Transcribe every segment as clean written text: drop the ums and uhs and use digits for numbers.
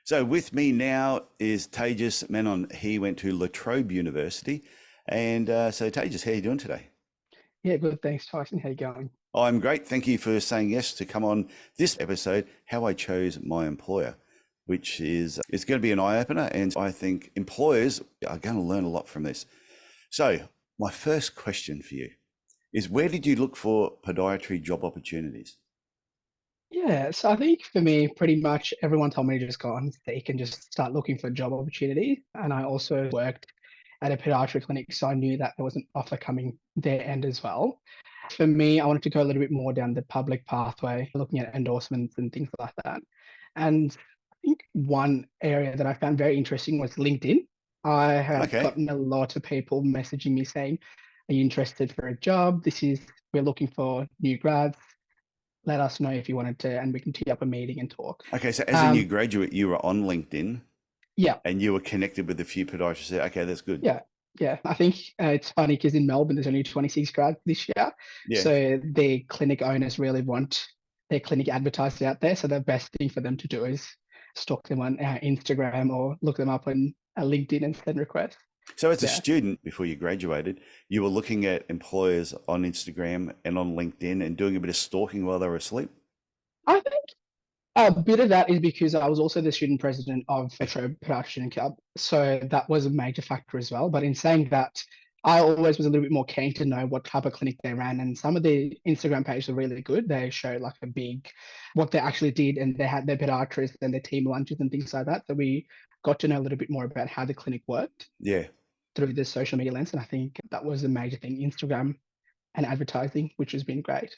So with me now is Tejus Menon. He went to La Trobe University. And so Tejus, how are you doing today? Yeah, good. Thanks, Tyson. How you going? I'm great. Thank you for saying yes to come on this episode, How I Chose My Employer, which is it's going to be an eye-opener. And I think employers are going to learn a lot from this. So my first question for you is, where did you look for podiatry job opportunities? Yeah, so I think for me, pretty much everyone told me to just go on Seek and just start looking for job opportunity. And I also worked at a podiatry clinic, so I knew that there was an offer coming their end as well. For me, I wanted to go a little bit more down the public pathway, looking at endorsements and things like that. And I think one area that I found very interesting was LinkedIn. I had Okay. gotten a lot of people messaging me saying, "Are you interested for a job? We're looking for new grads. Let us know if you wanted to, and we can tee up a meeting and talk." Okay. So as a new Um, graduate, you were on LinkedIn yeah, and you were connected with a few podiatrists there. Okay, that's good. yeah, yeah. I think it's funny because in Melbourne there's only 26 grads this year, Yeah. so the clinic owners really want their clinic advertised out there. So the best thing for them to do is stalk them on Instagram or look them up on LinkedIn and send requests. So as a Yeah, student, before you graduated, you were looking at employers on Instagram and on LinkedIn and doing a bit of stalking while they were asleep. I think a bit of that is because I was also the student president of the Trobe Production Club, so that was a major factor as well. But in saying that, I always was a little bit more keen to know what type of clinic they ran, and some of the Instagram pages are really good. They show like a big what they actually did, and they had their podiatrists and their team lunches and things like that. So we got to know a little bit more about how the clinic worked Yeah. through the social media lens, and I think that was a major thing: Instagram and advertising, which has been great.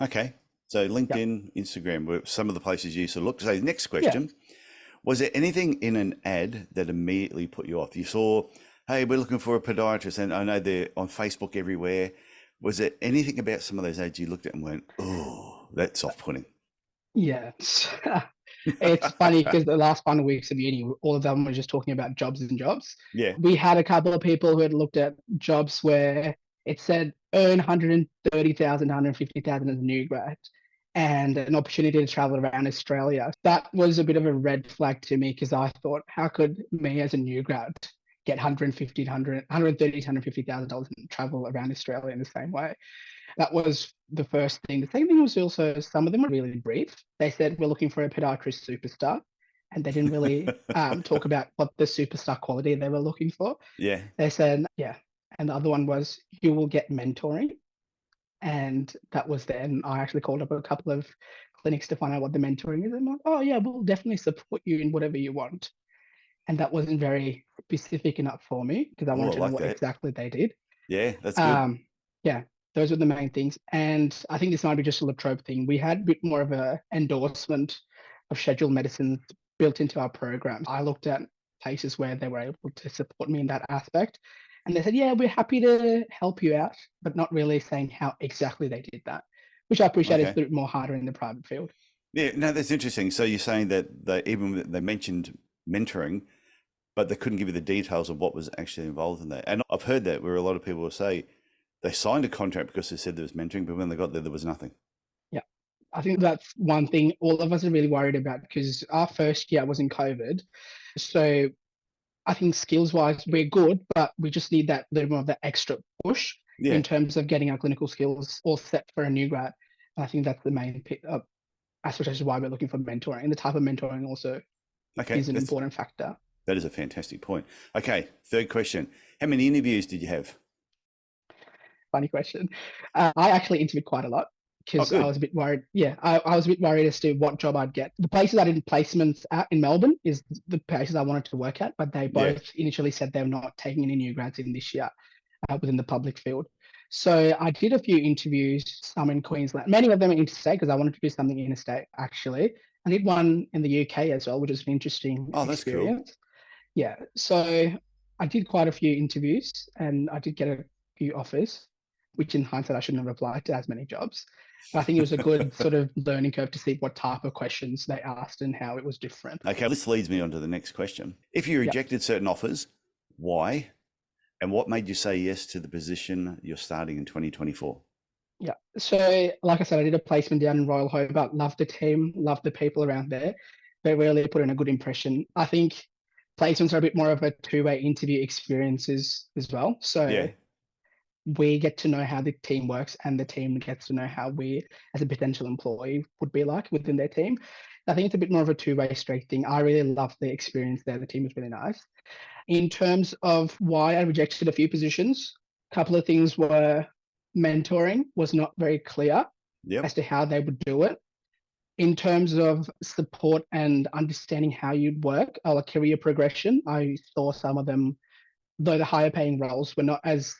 Okay. So Yeah, LinkedIn, Instagram were some of the places you used to look. So next yeah. question, was there anything in an ad that immediately put you off? You saw, hey, we're looking for a podiatrist, and I know they're on Facebook everywhere. Was there anything about some of those ads you looked at and went, oh, that's off-putting? Yeah, it's funny because the last 5 weeks of uni, all of them were just talking about jobs and jobs. Yeah. We had a couple of people who had looked at jobs where it said earn 130,000, 150,000 as a new grad and an opportunity to travel around Australia. That was a bit of a red flag to me because I thought, how could me as a new grad get 150 to 100, 130 to $150,000 and travel around Australia in the same way? That was the first thing. The second thing was also some of them were really brief. They said we're looking for a podiatrist superstar, and they didn't really talk about what the superstar quality they were looking for. Yeah. They said, yeah. And the other one was you will get mentoring. And that was then I actually called up a couple of clinics to find out what the mentoring is. And I'm like, oh, yeah, we'll definitely support you in whatever you want. And that wasn't very specific enough for me because I Oh, wanted I to know like what that. exactly they did. Yeah, that's good. Um, yeah, those were the main things. And I think this might be just a Latrobe thing. We had a bit more of a endorsement of scheduled medicine built into our programs. I looked at places where they were able to support me in that aspect. And they said, yeah, we're happy to help you out, but not really saying how exactly they did that, which I appreciate is a Okay. bit more harder in the private field. Yeah, no, that's interesting. So you're saying that they mentioned mentoring, but they couldn't give you the details of what was actually involved in that. And I've heard that where a lot of people will say they signed a contract because they said there was mentoring, but when they got there, there was nothing. Yeah. I think that's one thing all of us are really worried about because our first year was in COVID. So I think skills wise, we're good, but we just need that little more of that extra push in Yeah. terms of getting our clinical skills all set for a new grad. And I think that's the main aspect as to why we're looking for mentoring. And the type of mentoring also Okay. is an important factor. That is a fantastic point. Okay. Third question. How many interviews did you have? Funny question. I actually interviewed quite a lot Oh, because I good. was a bit worried. Yeah, I was a bit worried as to what job I'd get. The places I did placements at in Melbourne is the places I wanted to work at, but they Yeah. both initially said they're not taking any new grads in this year within the public field. So I did a few interviews, some in Queensland, many of them in interstate because I wanted to do something interstate actually. I did one in the UK as well, which is an interesting Oh, that's cool. experience. Yeah, so I did quite a few interviews and I did get a few offers, which in hindsight I shouldn't have applied to as many jobs. But I think it was a good sort of learning curve to see what type of questions they asked and how it was different. Okay. This leads me on to the next question. If you Yeah, rejected certain offers, why? And what made you say yes to the position you're starting in 2024? yeah. So like I said, I did a placement down in Royal Hobart. Loved the team, loved the people around there. they really put in a good impression. I think placements are a bit more of a two-way interview experiences as well. So Yeah. we get to know how the team works and the team gets to know how we as a potential employee would be like within their team. I think it's a bit more of a two-way street thing. I really love the experience there. The team was really nice. In terms of why I rejected a few positions, a couple of things were mentoring was not very clear Yep. as to how they would do it. In terms of support and understanding how you'd work, or career progression, I saw some of them, though the higher paying roles were not as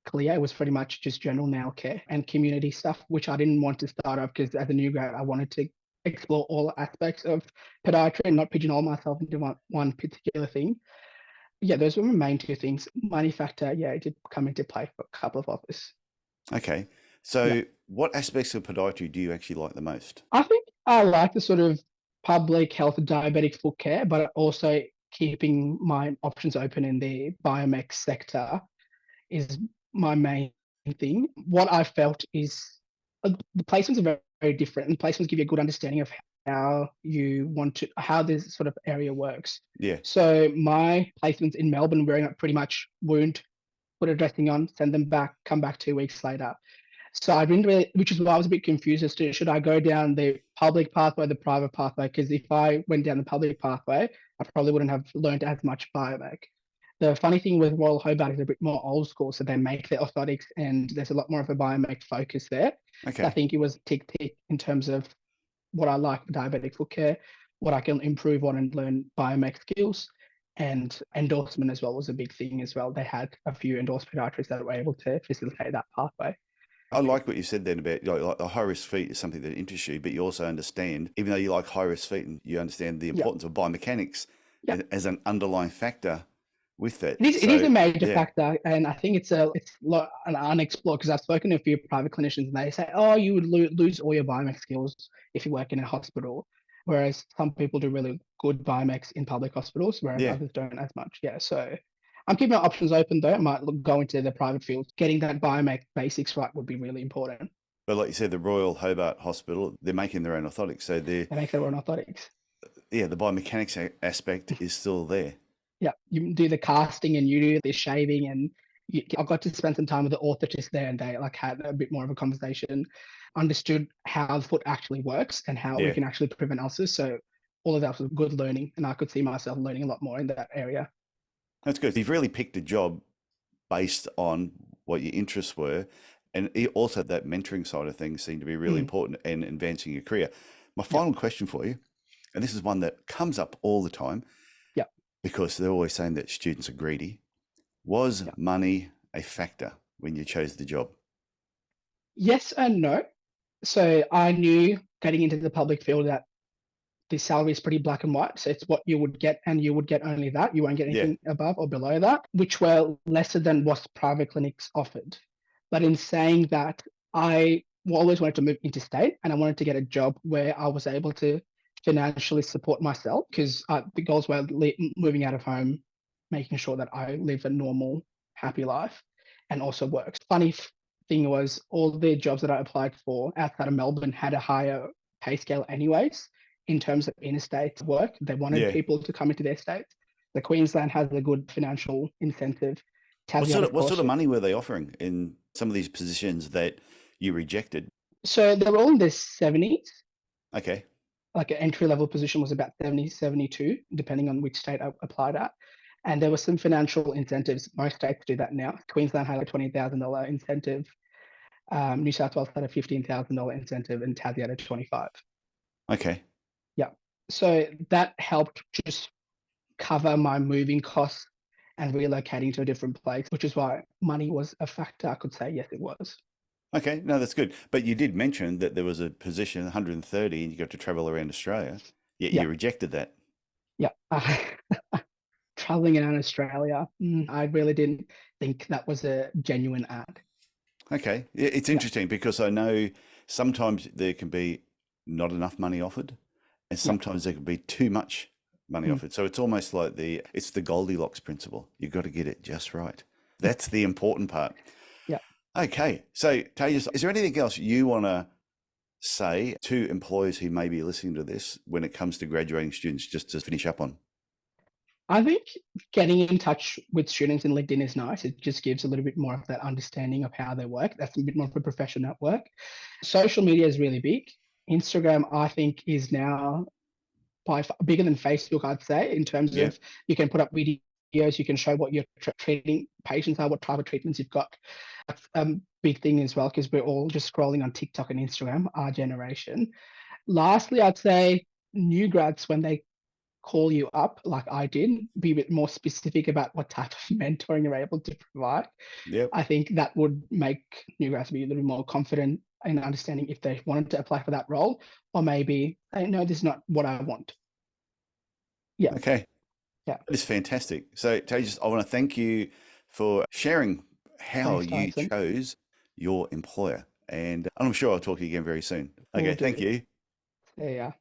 clear. It was pretty much just general nail care and community stuff, which I didn't want to start off because as a new grad, I wanted to explore all aspects of podiatry and not pigeonhole myself into one particular thing. Yeah, those were my main two things. Money factor, yeah, it did come into play for a couple of offers. Okay. Yeah. So what aspects of podiatry do you actually like the most? I think I like the sort of public health diabetic foot care, but also keeping my options open in the biomech sector is my main thing. What I felt is the placements are very, very different, and placements give you a good understanding of how you want to, how this sort of area works. Yeah. So my placements in Melbourne were pretty much wound, put a dressing on, send them back, come back 2 weeks later. So I didn't really, which is why I was a bit confused as to should I go down the public pathway, or the private pathway? Because if I went down the public pathway, I probably wouldn't have learned as much biomech. The funny thing with Royal Hobart is a bit more old school, so they make their orthotics, and there's a lot more of a biomech focus there. So I Okay. think it was tick in terms of what I like for diabetic foot care, what I can improve on and learn biomech skills, and endorsement as well was a big thing as well. They had a few endorsed podiatrists that were able to facilitate that pathway. I like what you said then about like the high risk feet is something that interests you, but you also understand, even though you like high risk feet and you understand the Yeah, importance of biomechanics yeah. as an underlying factor with that. It is So a major yeah, factor, and I think an unexplored because I've spoken to a few private clinicians and they say, oh, you would lose all your biomech skills if you work in a hospital, whereas some people do really good biomechs in public hospitals, whereas yeah. others don't as much. Yeah, so I'm keeping my options open though. I might go into the private field. Getting that biomech basics right would be really important. But like you said, the Royal Hobart Hospital, they're making their own orthotics. So They make their own orthotics. yeah, the biomechanics aspect is still there. Yeah, you do the casting and you do the shaving, and I got to spend some time with the orthotist there, and they like had a bit more of a conversation, understood how the foot actually works and how we Yeah, can actually prevent ulcers. So all of that was good learning, and I could see myself learning a lot more in that area. that's good. You've really picked a job based on what your interests were. And also that mentoring side of things seemed to be really Mm, important in advancing your career. My yeah, final question for you, and this is one that comes up all the time yeah, because they're always saying that students are greedy. Was yeah. money a factor when you chose the job? Yes and no. So I knew getting into the public field that the salary is pretty black and white. So it's what you would get, and you would get only that. You won't get Yeah, anything above or below that, which were lesser than what private clinics offered. But in saying that, I always wanted to move interstate, and I wanted to get a job where I was able to financially support myself because the goals were moving out of home, making sure that I live a normal, happy life, and also works. Funny thing was, all the jobs that I applied for outside of Melbourne had a higher pay scale, anyways. In terms of interstate work, they wanted yeah. people to come into their states. The Queensland has a good financial incentive. What Tassie sort had, of of what sort course. of money were they offering in some of these positions that you rejected? So they were all in their 70s. Okay. Like an entry level position was about 70, 72, depending on which state I applied at. And there were some financial incentives. Most states do that now. Queensland had a $20,000 incentive. New South Wales had a $15,000 incentive, and Tassie had a 25. Okay. Yeah. So that helped just cover my moving costs and relocating to a different place, which is why money was a factor. I could say yes, it was. Okay. No, that's good. But you did mention that there was a position 130 and you got to travel around Australia, yet Yeah, you rejected that. yeah. Traveling around Australia, I really didn't think that was a genuine ad. Okay. It's Yeah, interesting because I know sometimes there can be not enough money offered and yeah, sometimes there can be too much money mm, offered. So it's almost like it's the Goldilocks principle. You've got to get it just right. That's the important part. yeah. Okay. So Tejus, is there anything else you want to say to employers who may be listening to this when it comes to graduating students, just to finish up on? I think getting in touch with students in LinkedIn is nice. It just gives a little bit more of that understanding of how they work. That's a bit more of a professional network. Social media is really big. Instagram, I think, is now by far bigger than Facebook, I'd say, in terms Yeah. of you can put up videos, you can show what your treating patients are, what type of treatments you've got. That's a big thing as well, because we're all just scrolling on TikTok and Instagram, our generation. Lastly, I'd say new grads, when they call you up like I did, be a bit more specific about what type of mentoring you're able to provide. Yep. I think that would make new grads be a little more confident in understanding if they wanted to apply for that role, or maybe they know this is not what I want. Yeah. Okay. Yeah. That is fantastic. So, Tejus, I want to thank you for sharing how Thanks, you Tyson. chose your employer. And I'm sure I'll talk to you again very soon. Will Okay. do. Thank you. Yeah.